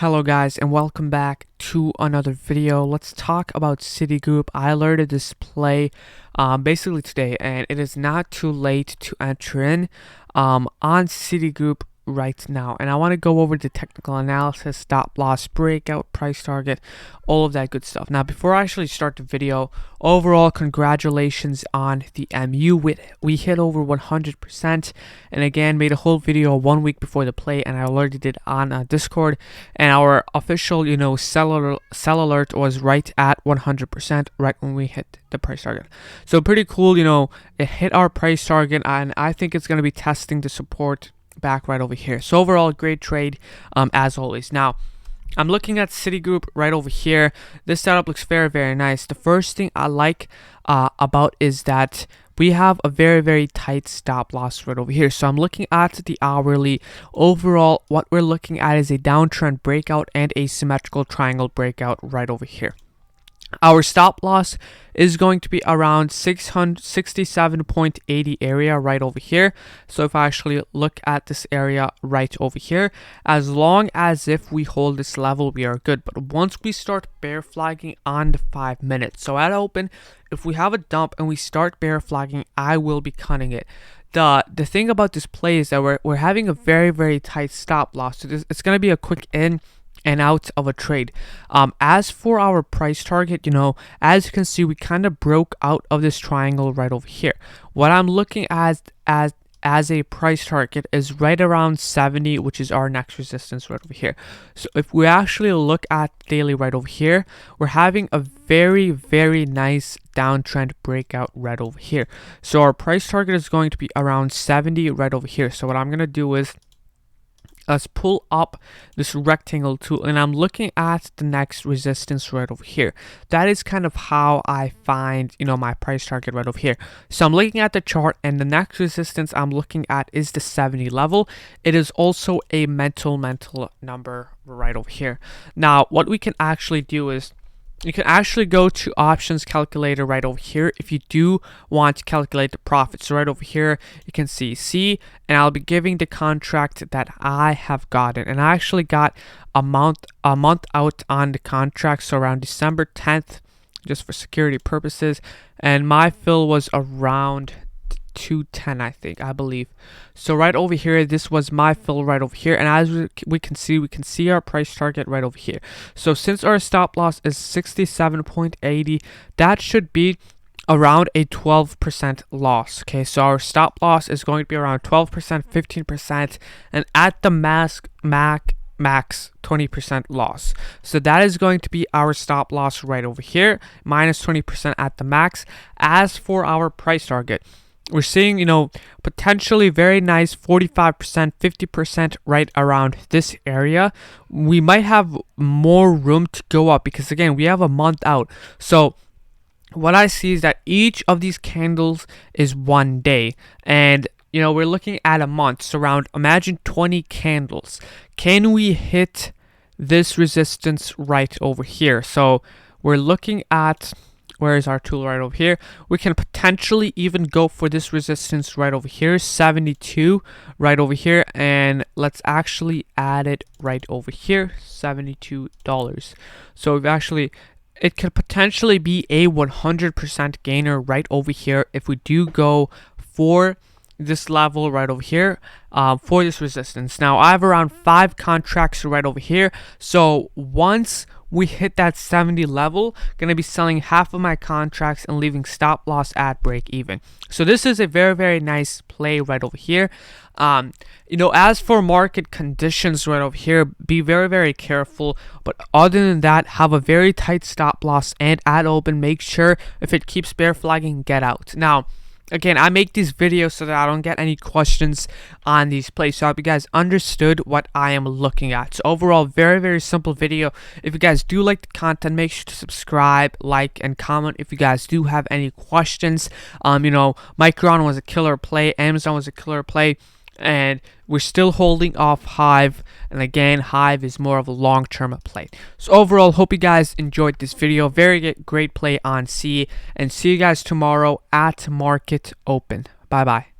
Hello guys, and welcome back to another video. Let's talk about Citigroup. I alerted this play basically today, and it is not too late to enter in on Citigroup right now. And I want to go over the technical analysis, stop loss, breakout, price target, all of that good stuff. Now, before I actually start the video, overall congratulations on the MU. We hit over 100%, and again made a whole video 1 week before the play, and I alerted it on Discord, and our official sell alert was right at 100% right when we hit the price target. So pretty cool. It hit our price target, and I think it's going to be testing the support back right over here. So overall, great trade as always. Now, I'm looking at Citigroup right over here. This setup looks very nice. The first thing I like about is that we have a very tight stop loss right over here. So I'm looking at the hourly. Overall, what we're looking at is a downtrend breakout and a symmetrical triangle breakout right over here. Our stop loss is going to be around 667.80 area right over here. So if I actually look at this area right over here, as long as if we hold this level, we are good. But once we start bear flagging on the 5 minutes, so at open, if we have a dump and we start bear flagging, I will be cutting it. The thing about this play is that we're having a very tight stop loss. So it's going to be a quick in and out of a trade. As for our price target, as you can see, we kind of broke out of this triangle right over here. What I'm looking at as a price target is right around 70, which is our next resistance right over here. So if we actually look at daily right over here, we're having a very nice downtrend breakout right over here. So our price target is going to be around 70 right over here. So what I'm going to do is let's pull up this rectangle tool, and I'm looking at the next resistance right over here. That is kind of how I find my price target right over here. So I'm looking at the chart, and the next resistance I'm looking at is the 70 level. It is also a mental number right over here. Now what we can actually do is you can actually go to options calculator right over here if you do want to calculate the profit. So right over here you can see, and I'll be giving the contract that I have gotten, and I actually got a month out on the contract, so around December 10th, just for security purposes, and my fill was around 210, I believe. So right over here, this was my fill right over here, and as we can see our price target right over here. So since our stop loss is 67.80, that should be around a 12% loss. Okay, so our stop loss is going to be around 12%, 15%, and at the max 20% loss. So that is going to be our stop loss right over here, minus 20% at the max. As for our price target, we're seeing, potentially very nice 45%, 50% right around this area. We might have more room to go up because, again, we have a month out. So what I see is that each of these candles is 1 day. And, we're looking at a month. So imagine 20 candles. Can we hit this resistance right over here? So we're looking at... where is our tool right over here? We can potentially even go for this resistance right over here, 72 right over here, and let's actually add it right over here, $72. So it could potentially be a 100% gainer right over here if we do go for this level right over here for this resistance. Now I have around 5 contracts right over here, so once we hit that 70 level, gonna be selling half of my contracts and leaving stop loss at break even. So this is a very nice play right over here. As for market conditions right over here, be very careful, but other than that, have a very tight stop loss, and at open, make sure if it keeps bear flagging, get out. Now again, I make these videos so that I don't get any questions on these plays. So I hope you guys understood what I am looking at. So overall, very simple video. If you guys do like the content, make sure to subscribe, like, and comment if you guys do have any questions. Micron was a killer play. Amazon was a killer play. And we're still holding off Hive, and again, Hive is more of a long-term play. So overall, hope you guys enjoyed this video. Very great play on C, and see you guys tomorrow at market open. Bye bye.